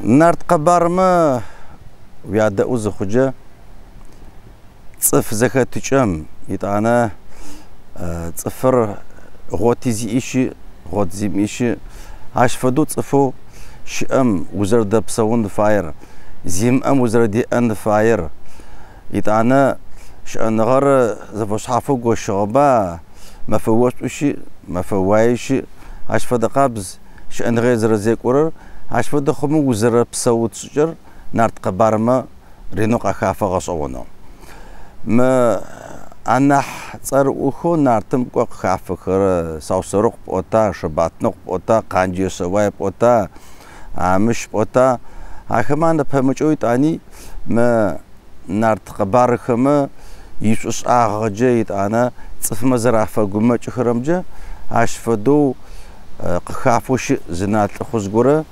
نارت قبارما ويادا أوز خجة صف زكاتيشام يتعنا صفر غوتيزي إيشي غوتزيم إيشي عاش فدو صفو شأم وزر دبسون فاير زيم أم وزر دي أن فاير يتعنا شأن غر زفوش حافو وشغبا ما فوش وشي ما فوايشي عاش فدا قابز شأن غير زر زيك ورر عاش فدا خمو وزر بسوت شجر نارت قبارما رينوق أخافا غصونو ما أنا صار وخو نارتم قو خافا خر ساوسروق بوتا شباتنوق بوتا قانجي سواي بوتا عامش بوتا هاكمان بهمجوي تاني ما نارت قبار خما يسوس آغاجيت أنا صف مزرعة قمة خرمجة عاش فدو خافوش زنات خزقورة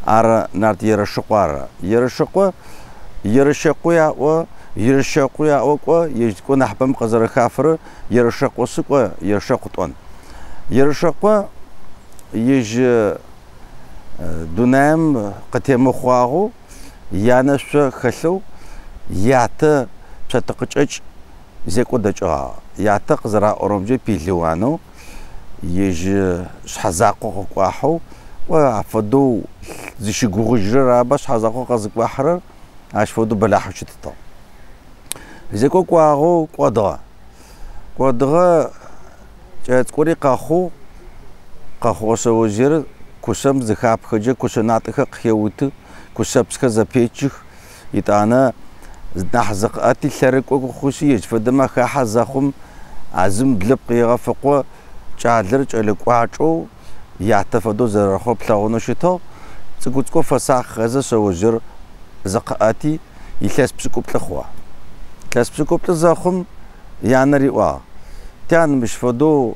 أرا نارت يرشقوارا يرشقويا و يرشقويا أو يجكون أحبام قزر خافر يرشقو سقوا يرشقطون يرشقوا يج دونام قتيم خواغو يانش خلو يعت بتقطع زيكو دجا يعتق زرا أورمجي بيلوانو يج حزاقو قواحو وعفدو زيش غوجرا باش حزاقو قزق بحر عاش فدو بلاحو شتطا زيكو قواغو قدغا جات قوري قاخو سوجير كوسم زخاب خجه كوسنات خيوت كوسبسك زبيچخ يتانا نحزقاتي شركو خوشيج فدما خحزخم عزم دلب قيغه فقو جالر جلقواچو يعتفدو زرخو بلاونو شتو صقوصكو فساخ خزه سوجر زقاتي يخاس بسكو بلخوا كاس بسكو بلزاخم يعني وا تان مش فدو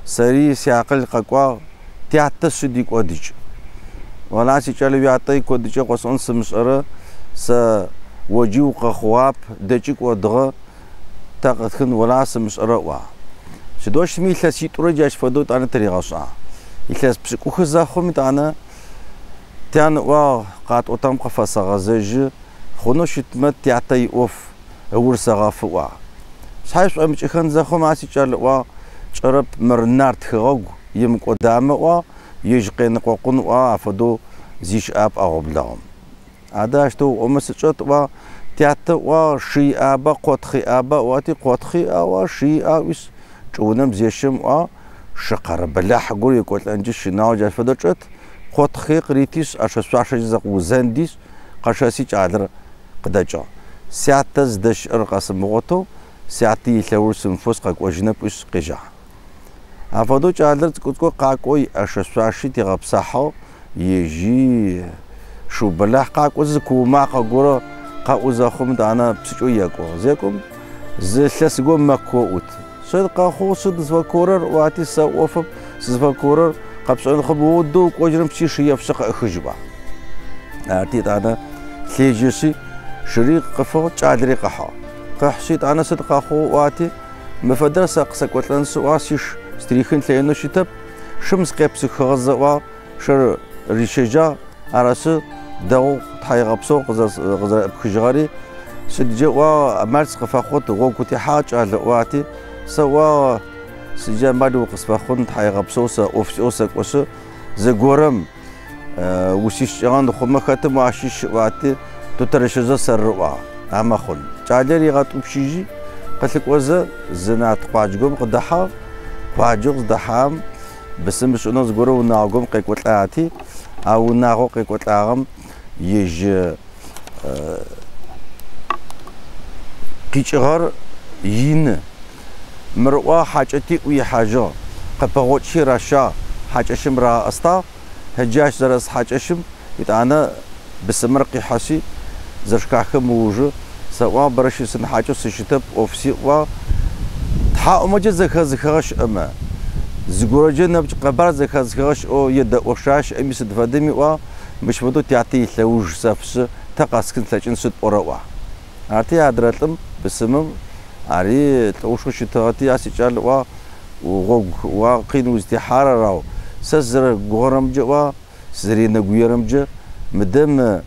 سري سياقل ققوا تيات سديك وديج ولا سي چلو ياتي كوديج قصون سمسره س وجيو قخواب دجيك ودغه تاقتخن ولا سمسره وا شدوش ميل سي تورجاش فدو تان طريقه يخاس بسكو خزاخم تانا تان وا قات اوتام قفص غزج خونو شتمت تياتي اوف ورسغاف وا صحيح امچ خن زخم اسي چل وا چرب مرنارت خغ يم قدام وا يجقين قوقن وا فدو زيش اب اغبلهم اداشتو امسچت وا تيات وا شي اب قطخي اب واتي قطخي وا شي اوس چونم زيشم وا شقر بلاح قول يقول انج شناو جاش فدچت قطخي قريتيس اشسواش زق وزنديس قشاسي چادر قداجا ساعتز دش ارقص مغوتو ساعتي لورس نفوس قاق وجنب اس قجا افادو چالر تكو قاقوي اشسواشي تغبصحو يجي شو بلاح قاق وزكو ما قاقورو قاق وزخم دانا بسچو يقو زيكم زلس قو مكوت صد قاخو صد زفكورر واتي سوف زفكورر قبصن خبودو قجرم شي يفسق اخجبا ارتي دانا ليجيسي شريق قفو چادري قحا قحسيت انا صدق اخو واتي مفدرس قسك وتلنس واسيش ستريخن لينو شتب شمس قبس خغزوا شر ريشجا ارس دو تايغبسو غزر بخجاري سدجا وا مارس قفاخوت غوكوتي حاج على واتي سوا سجا مادو قسفاخون تايغبسو سا اوفسوسك وس زغورم وشيش جان خما خاتم واشيش واتي تترشزا سروا امخون چادر يغطو بشيجي قلك وزا زنات قواجقوم قدحا قواجق دحام بسم شنوز غورو ناغوم قيقوطاتي او ناغو قيقوطاغم يج قيچغار ين مروا حاجتي وي حاجه قبغوچي راشا حاجشم را استا هجاش درس حاجشم يتانا بسمرقي حسي زرشكاخم وجه سواء برش سن حاجه سشتب اوفسي و تحا امجه زخزخش اما زغورجه نبج قبر زخزخش او يد اوشاش امس دفدمي و مش بدو تياتي لوج سفس تقاسكن تلچن سد اوروا ارتي ادرتم بسمم اري توشوش تاتي اسيچال و وغوغ وقين وازدحار راو سزر غورمجه و سزرينا غيرمجه مدم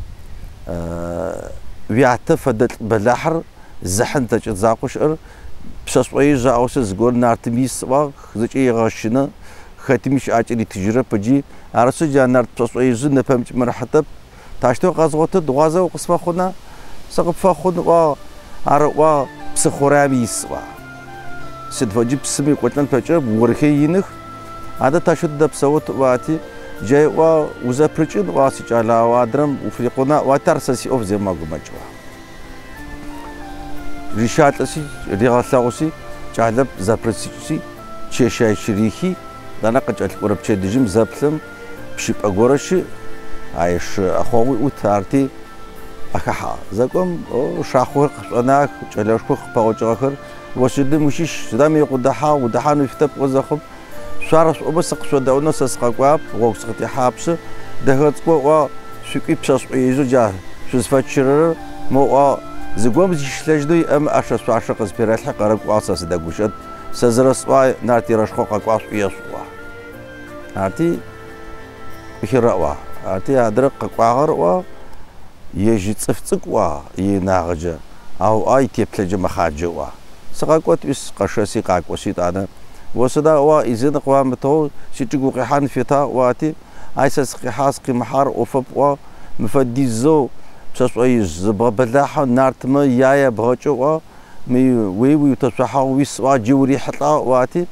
ويعت فدت بلاحر زحن تجت زاقوش بسوي جاوس زغور نارتميس وا زجي غاشنا ختمش اجري تجرب بجي ارسو جانار بسوي زن فهمت مرحتب تاشتو غازوت دوازو قسفه خونا سقف خون وا اروا بسخوراميس وا سدفجي بسمي قتلن فجر ورخيينخ هذا تاشد بسوت واتي جاي وا وزابرچن واسي چالا وادرم وفريقنا واترسسي اوف زي ما غمجوا ريشاتسي ريغاساوسي چالب زابرسيسي چشاي شريخي دانا قچال قربچ دجم زابلم بشيب اغورشي عايش اخوي وتارتي اخا زكم شاخو قناك چلاشكو باوچاخر وشد مشيش دامي قدحا ودحان يفتب وزخب شارس وبسق شو داونا سسقاقاب وقسقتي حابس دهتقو وا شقي بساس يزو جا شزفاتشر مو زغوم زيشلاجدي ام اشس عشق سبيرال حقرق واساس دغوشت سزرس وا نارتي رشخو قاقواس يسوا نارتي بخيروا ارتي ادرق قاقار وا يجي صفصقوا يناغجه او اي تيبلج مخاجوا سقاقوت اس قشسي قاقوسي دانا وسدا وا إذن قوامته شتجو قحان فيتا واتي عايسس قحاس قمحار وفب وا مفديزو بسوي زبابلاح نارتما يايا بغچو وا مي وي تصحا ويس وا جوري حطا واتي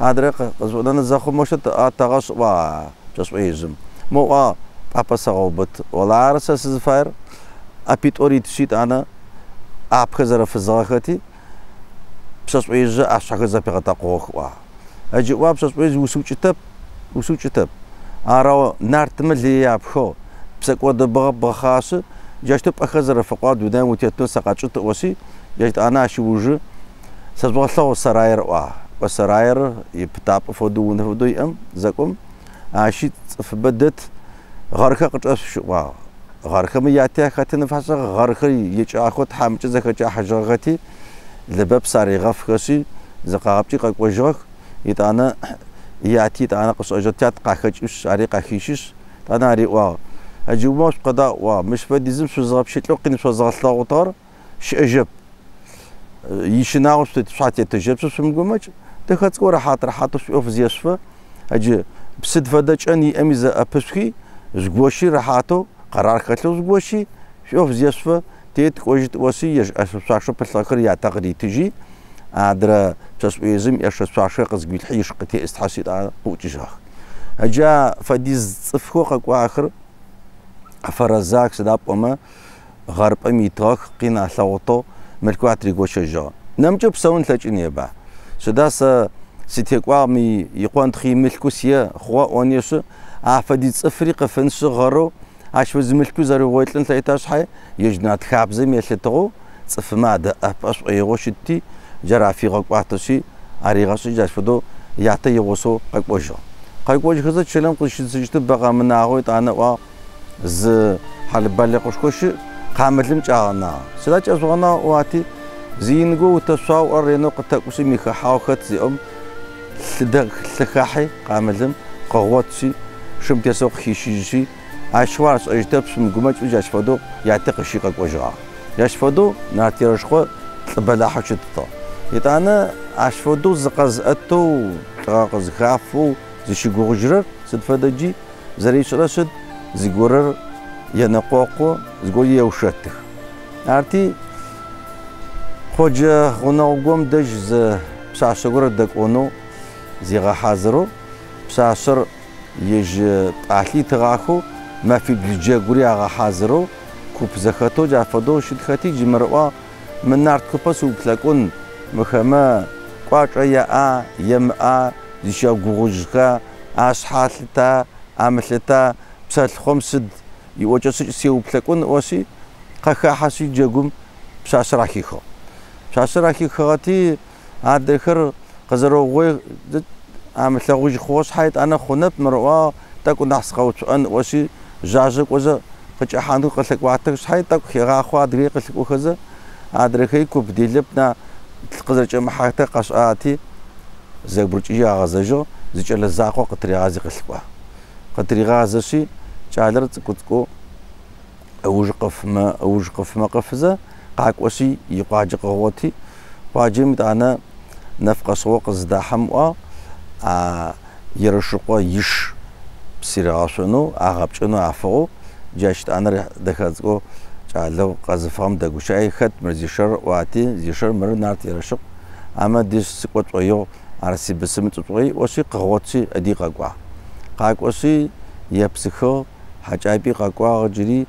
ادرق قزودن زخو مشت اتغاس وا بسوي زم مو وا بابا سغوبت ولا ارسس زفاير ابيت اوريت شيت انا ابخزر فزاختي بسويز أشخاص زبيغة قوخوا أجي واب بسويز وسوتشتب أراو نارتمل لي أبخو بسكوا دبغ بخاص جاشتب أخزر فقاد ودان وتيتون سقاطشت وسي جاشت أنا أشوج سبزوالله سراير وسراير يبتاب فدو ونفدو يم زكم أشيت فبدت غارخة قطعش شوا غارخة مياتي خاتن فحص غارخة يجاخد حامج زكجا حجرغتي لباب ساري غفخسي زقابتي قاقوجخ يتانا ياتي تانا قصوجتات قاخچش ساري قاخيشش تانا ري وا اجوموس قدا وا مش فديزم سوزاب شتلو قين سوزاغلاو طار شجب يشناوس تفاتي تجب سمغمج تخصقور حاطر حاطس اوف زيسفه اجي بسد فدچني اميزا ابسخي زغوشي رحاتو قرار خلو زغوشي اوف زيسفه تيت قوجت وسيج اسفاشو بساخر يعتقد تجي ادرا تسويزم يشفاشو قزبيل حيش قتي استحسيد قوجخ اجا فديز صفخو قاخر فرزاك سداب وما غرب اميتاخ قينا لوطو ملكواتري غوشجا نمجب سون تجنيبا سداس سيتيقوا مي يقوان تخي ملكوسيا خوا اونيس افدي صفري قفنس غرو عشان زملكو زارو ويتلن تايتاش حي يجنات خابزي ميلتو صف ما د اباس ايغوشتي جرا في قواتشي اريغاسو جاشفدو ياتا يغوسو قاقوجو قاقوج خزا چلم قشيت بقى مناغو تانا وا ز حال بالقوشكوش قاملم چانا سدا چزونا واتي زينغو تساو ارينو قتاقوسي ميخ حاوخت زيوم لخاحي قاملم قواتشي شمتسو خيشيشي أشوارس أجتبس من قمج وجاشفدو يعتق الشيقة وجهه ياشفدو ناتيرشخو بلاحو شتتا يتانا أشفدو زقزأتو تغاقز خافو زي غوجرر سدفدجي زريش رشد زي غورر ينقوقو زغوي يوشتخ ارتي خوجا غنوغوم دج ز بساشغور دقونو زيغا حاضرو بساشر يج طاحلي تغاخو ما في الجاغوري اغا حاضرو كوب زخاتو جافدو شدخاتي جمروا من نار كوبس وبتلاقون مخما قاقيا يما ديشا غوجخا اشحالتا عملتا بسال خمسد يوجس سيو بتلاقون وسي قخا حسي جاغوم بساشراكيخو بساشراكيخاتي ادخر قزرو غوي عملتا غوج خوش حيت انا خنب مروا تكون نحسقوت ان وسي جاجك وزا فجحاندو قلك واتك حيت تك خيغا خوا دري قلك وخزا ادركي كوب ديلبنا قزرج محاته قشاتي زبرجي غازجو زيچل زاقو قطري غازي قلكوا قطري غازشي چالر تقطقو أوج قفمة قفزة قاكوسي يقاج قوتي واجم أنا نفق سوق زداحم يرشقوا يش بسيراشنو أغابشنو عفو جاشت أنا دخلتكو لو قذفهم دعوش أي خد مرزيشر واتي زيشر مر نارت يرشق أما ديش سقط ويو عرسي بسمت وي وشي قوتي أدي قاكوسي يبسخو حجابي قاكوا جري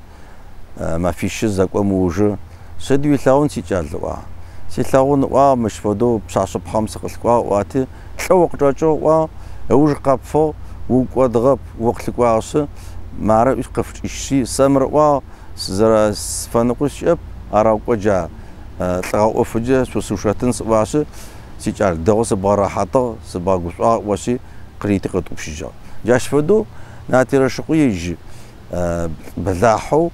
ما فيش زقوا موجة سدوي ثاون سيجالوا سيثاون مش فدو بشاشة بخمس قلقوا واتي شو وقتاجو أوج قبفو وقدغب وقت قواس مارا يقف إشي سمر زرا فنقش أب أراو وجا تلاقوا فجأة سوسوشاتن سواس سيجال دوس بارا حتى سباقوس وشي قريتي قد أبشجع جاش فدو ناتيرا شقيج بلاحو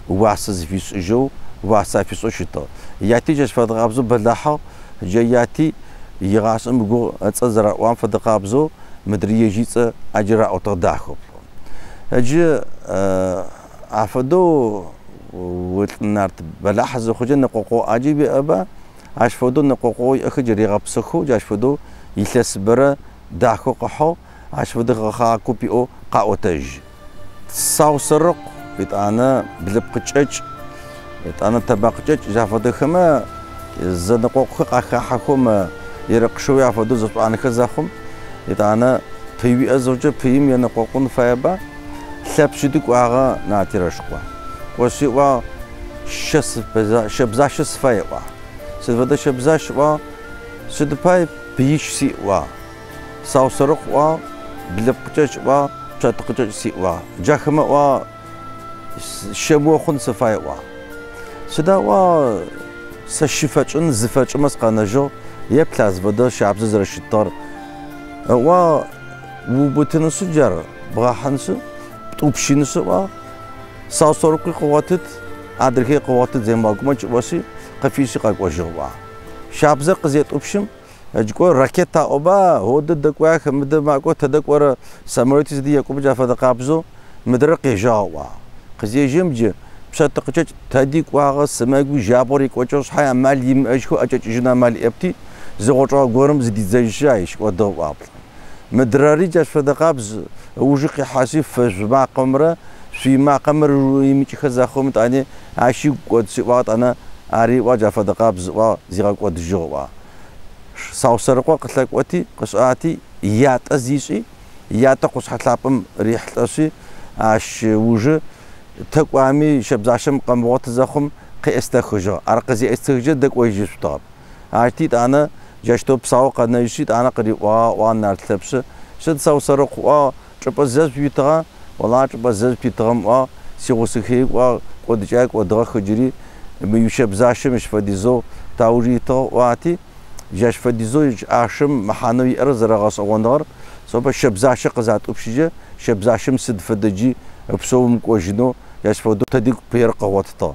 واسز فيس جو واسا فيس أشتا ياتي جاش فدقابزو بلاحو جاياتي يغاسم بقول أتصدر وان فدقابزو مدري يجيس أجرا أو تداخل أجي عفدو والنارت بلاحظ خجن نقوقو أجيب أبا عش فدو نقوقو أخجري غبسخو جاش فدو يلس برا داخو قحو عش فدو خاكو بيو قاوتج ساو سرق بيت أنا بلبقتش بيت أنا تبقتش جافدو خما زنقوقو قاحكم يرقشوا عفدو زبط أنا خزاخم بيت أنا في أزوجة فيم ينقوقون فيبا سبشدك وعا ناتي شقوا وشي وا شبزاش سفاي وا سيفدا شبزاش وا سدباي بيش سي وا ساوسرق وا بلبقچ وا چتقچ سي وا جاخما وا شبو خن سفاي وا سدا وا سشفچن زفچ مسقنجو يبلاز بدا شابز زرشتار وا وبتن سجر بغاحنس توبشينس وا ساوسرق قواتت ادركي قواتت زيماغمچ واسي قفيسي قاقوجوا شابز قزيت اوبشم اجكو راكيتا اوبا هود دقوا خمد ماكو تدقور سامريتس دي يقوم جافا دقابزو مدرق يجاوا قزي جمج بشتقچ تديق واغ سماغو جابوري قوچوس حي مال يم اجكو اججنا مال ابتي زغوچو غورم زدي زيجايش ودو مدراري جاش فدقابز وجقي حاسي فما قمره في قمر يمشي خزاخوم تاني عاشي قدس وقت انا اري واجا فدقابز وزيغا قد جوا ساوسرقوا قتلك وتي قصاتي يات ازيشي يات قص حطابم ريحتشي اش وجه تقوامي شبزاشم قموت زخم قيستخجا ارقزي استخجا دقويجي سطاب ارتيت انا جاشتو بساوق انا يشيت انا قري وا نارتلبس شد ساوسرقوا چپزز بيتغا والله چپزز بيتغم سيغوسخي قدجاك ودغ خجري ميشبزاشم مش فديزو تاوريتو واتي جاش فديزو اشم محانوي ارزرغاس اوندار صوب شبزاش قزات ابشجه شبزاشم سد فدجي بسوم قوجنو جاش فدو تديق بير قوتتا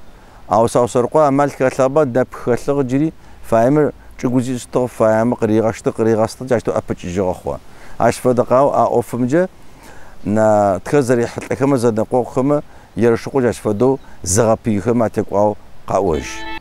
او ساوسرقوا عمل كتابه دبخلغ جري فايمر چغوزي ستو فايم قريغاست جاشتو ابچجو اخوا اش فدقاو اوفمجه نا تخزري حتى كما زاد نقوخما يرشقو جاش فدو زغبي خما تقواو قاوج